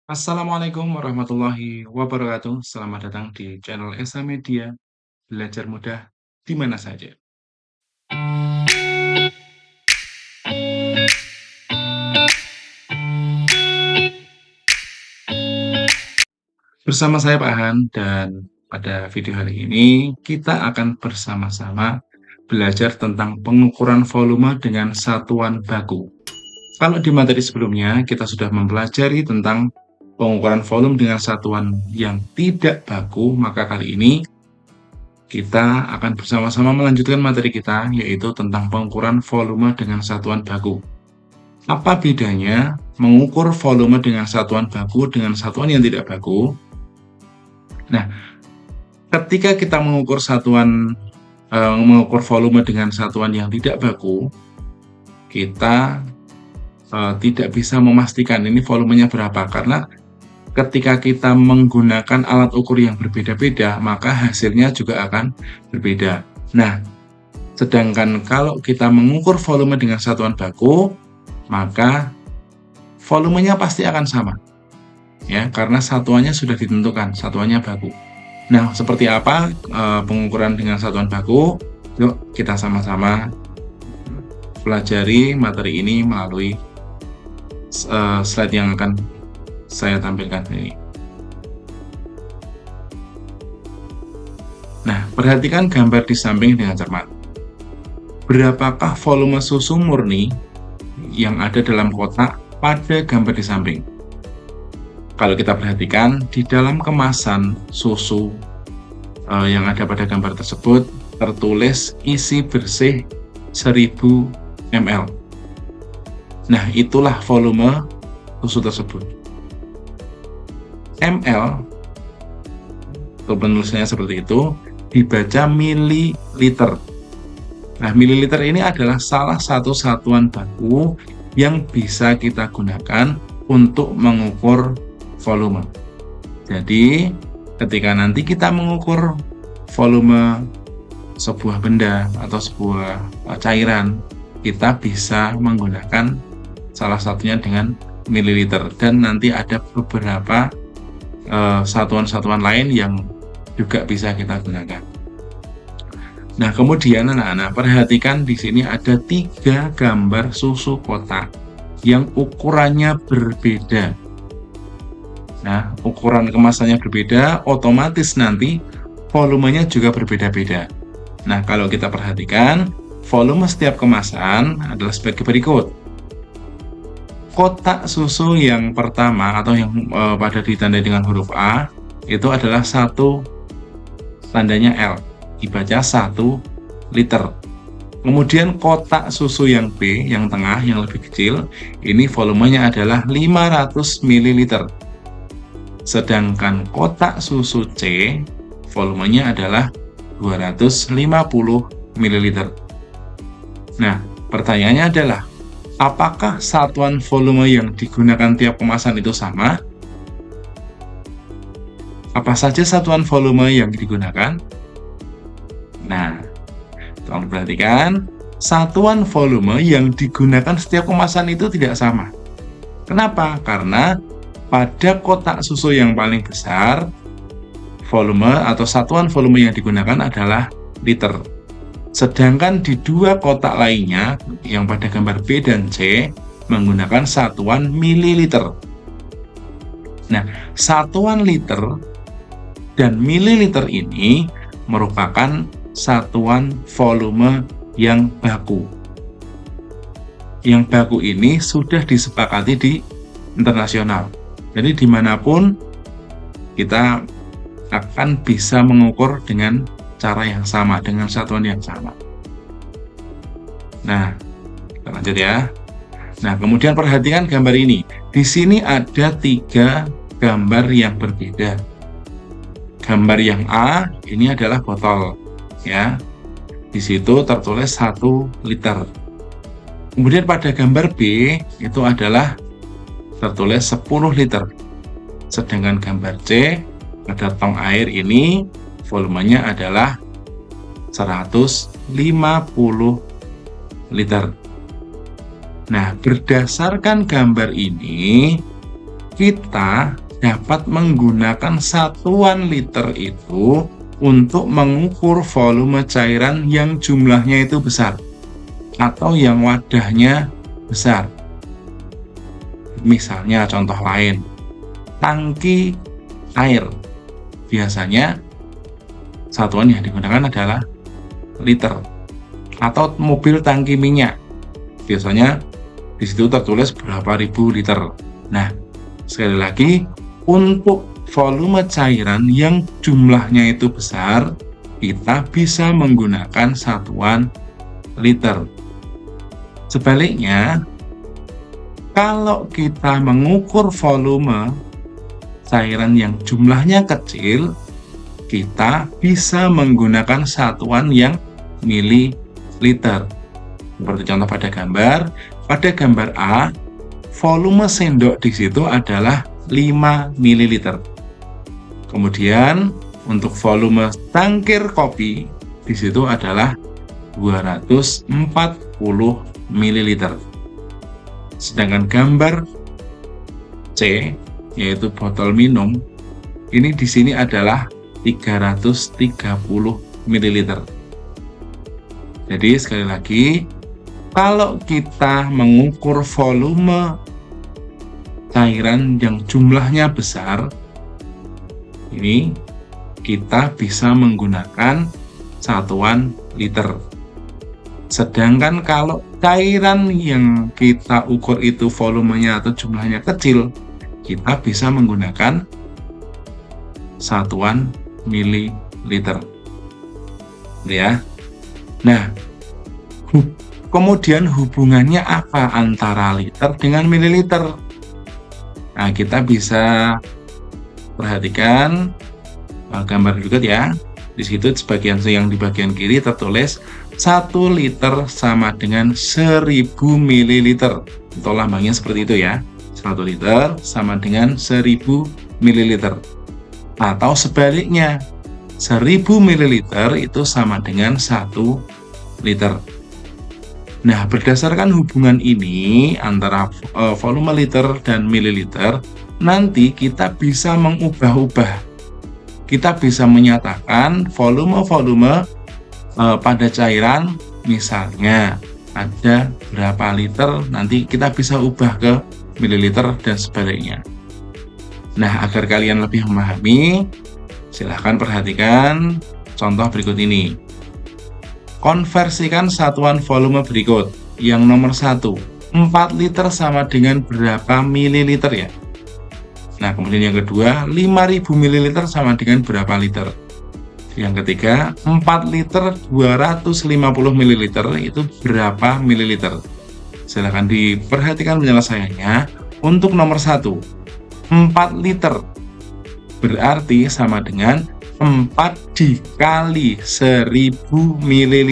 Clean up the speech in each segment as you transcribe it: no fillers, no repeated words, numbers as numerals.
Assalamualaikum warahmatullahi wabarakatuh. Selamat datang di channel Esa Media, belajar mudah di mana saja. Bersama saya Pak Han, dan pada video hari ini kita akan bersama-sama belajar tentang pengukuran volume dengan satuan baku. Kalau di materi sebelumnya kita sudah mempelajari tentang pengukuran volume dengan satuan yang tidak baku, maka kali ini kita akan bersama-sama melanjutkan materi kita, yaitu tentang pengukuran volume dengan satuan baku. Apa bedanya mengukur volume dengan satuan baku dengan satuan yang tidak baku? Nah, ketika kita mengukur volume dengan satuan yang tidak baku, kita tidak bisa memastikan ini volumenya berapa, karena ketika kita menggunakan alat ukur yang berbeda-beda, maka hasilnya juga akan berbeda. Nah, sedangkan kalau kita mengukur volume dengan satuan baku, maka volumenya pasti akan sama, ya, karena satuannya sudah ditentukan, satuannya baku. Nah, seperti apa pengukuran dengan satuan baku? Yuk kita sama-sama pelajari materi ini melalui slide yang akan saya tampilkan ini. Nah, perhatikan gambar di samping dengan cermat. Berapakah volume susu murni yang ada dalam kotak pada gambar di samping? Kalau kita perhatikan, di dalam kemasan susu yang ada pada gambar tersebut tertulis isi bersih 1000 ml. Nah, itulah volume susu tersebut. ml, penulisannya seperti itu, dibaca mililiter. Nah, mililiter ini adalah salah satu satuan baku yang bisa kita gunakan untuk mengukur volume. Jadi, ketika nanti kita mengukur volume sebuah benda atau sebuah cairan, kita bisa menggunakan salah satunya dengan mililiter, dan nanti ada beberapa satuan-satuan lain yang juga bisa kita gunakan. Nah, kemudian anak-anak perhatikan di sini ada 3 gambar susu kotak yang ukurannya berbeda. Nah, ukuran kemasannya berbeda, otomatis nanti volumenya juga berbeda-beda. Nah, kalau kita perhatikan, volume setiap kemasan adalah sebagai berikut. Kotak susu yang pertama atau yang pada ditandai dengan huruf A itu adalah tandanya L, dibaca 1 liter. Kemudian kotak susu yang B, yang tengah, yang lebih kecil, ini volumenya adalah 500 ml. Sedangkan kotak susu C, volumenya adalah 250 ml. Nah, pertanyaannya adalah, apakah satuan volume yang digunakan tiap kemasan itu sama? Apa saja satuan volume yang digunakan? Nah, tolong perhatikan, satuan volume yang digunakan setiap kemasan itu tidak sama. Kenapa? Karena pada kotak susu yang paling besar, volume atau satuan volume yang digunakan adalah liter. Sedangkan di 2 kotak lainnya, yang pada gambar B dan C, menggunakan satuan mililiter. Nah, satuan liter dan mililiter ini merupakan satuan volume yang baku. Yang baku ini sudah disepakati di internasional. Jadi dimanapun kita akan bisa mengukur dengan cara yang sama, dengan satuan yang sama. Nah, kita lanjut ya. Nah, kemudian perhatikan gambar ini. Di sini ada 3 gambar yang berbeda. Gambar yang A ini adalah botol, ya. Di situ tertulis 1 liter. Kemudian pada gambar B itu adalah tertulis 10 liter. Sedangkan gambar C pada tong air ini volumenya adalah 150 liter. Nah, berdasarkan gambar ini, kita dapat menggunakan satuan liter itu untuk mengukur volume cairan yang jumlahnya itu besar atau yang wadahnya besar. Misalnya contoh lain, tangki air. Biasanya satuan yang digunakan adalah liter. Atau mobil tangki minyak. Biasanya di situ tertulis berapa ribu liter. Nah, sekali lagi, untuk volume cairan yang jumlahnya itu besar, kita bisa menggunakan satuan liter. Sebaliknya, kalau kita mengukur volume cairan yang jumlahnya kecil, kita bisa menggunakan satuan yang mililiter. Seperti contoh pada gambar A, volume sendok di situ adalah 5 ml. Kemudian untuk volume cangkir kopi di situ adalah 240 ml. Sedangkan gambar C, yaitu botol minum, ini di sini adalah 330 ml. Jadi sekali lagi, kalau kita mengukur volume cairan yang jumlahnya besar, ini kita bisa menggunakan satuan liter. Sedangkan kalau cairan yang kita ukur itu volumenya atau jumlahnya kecil, kita bisa menggunakan satuan mililiter. Ya. Nah, kemudian hubungannya apa antara liter dengan mililiter? Nah, kita bisa perhatikan gambar berikut ya. Di situ yang di bagian kiri tertulis 1 liter sama dengan 1000 ml. Itu lambangnya seperti itu ya. 1 liter sama dengan 1000 ml. Atau sebaliknya, 1000 ml itu sama dengan 1 liter. Nah, berdasarkan hubungan ini antara volume liter dan mililiter, nanti kita bisa mengubah-ubah. Kita bisa menyatakan volume-volume pada cairan, misalnya ada berapa liter, nanti kita bisa ubah ke mililiter dan sebaliknya. Nah, agar kalian lebih memahami, silahkan perhatikan contoh berikut ini. Konversikan satuan volume berikut. Yang nomor 1, 4 liter sama dengan berapa mililiter ya? Nah, kemudian yang kedua, 5000 ml sama dengan berapa liter? Yang ketiga, 4 liter 250 ml itu berapa mililiter? Silahkan diperhatikan penyelesaiannya. Untuk nomor 1, 4 liter berarti sama dengan 4 dikali 1000 ml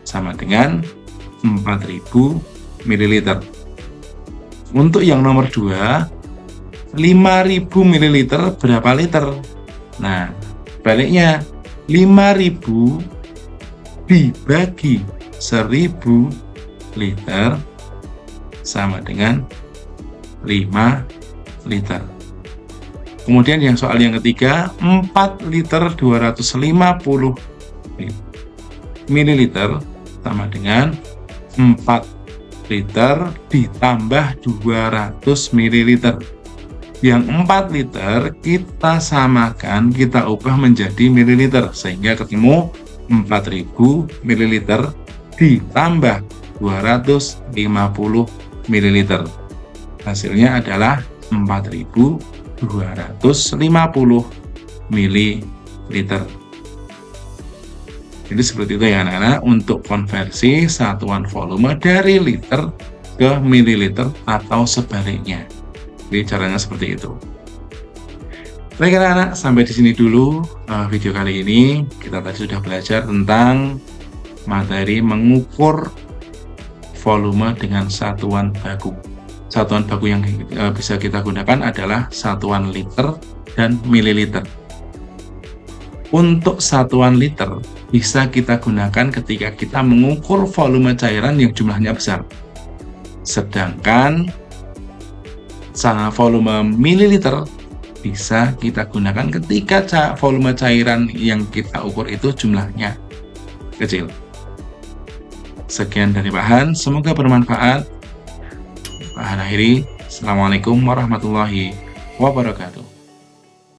sama dengan 4000 ml. Untuk yang nomor 2, 5000 ml berapa liter? Nah, baliknya 5000 dibagi 1000 liter sama dengan 5 liter. Kemudian yang soal yang ketiga, 4 liter 250 ml sama dengan 4 liter ditambah 200 ml. Yang 4 liter kita samakan, kita ubah menjadi mililiter, sehingga ketemu 4000 ml ditambah 250 ml. Hasilnya adalah 4250 ml. Jadi seperti itu ya anak-anak, untuk konversi satuan volume dari liter ke mililiter atau sebaliknya. Jadi caranya seperti itu. Baik anak-anak, sampai di sini dulu video kali ini. Kita tadi sudah belajar tentang materi mengukur volume dengan satuan baku. Satuan baku yang bisa kita gunakan adalah satuan liter dan mililiter. Untuk satuan liter bisa kita gunakan ketika kita mengukur volume cairan yang jumlahnya besar. Sedangkan volume mililiter bisa kita gunakan ketika volume cairan yang kita ukur itu jumlahnya kecil. Sekian dari bahan, semoga bermanfaat. Bahan akhiri, Assalamualaikum warahmatullahi wabarakatuh.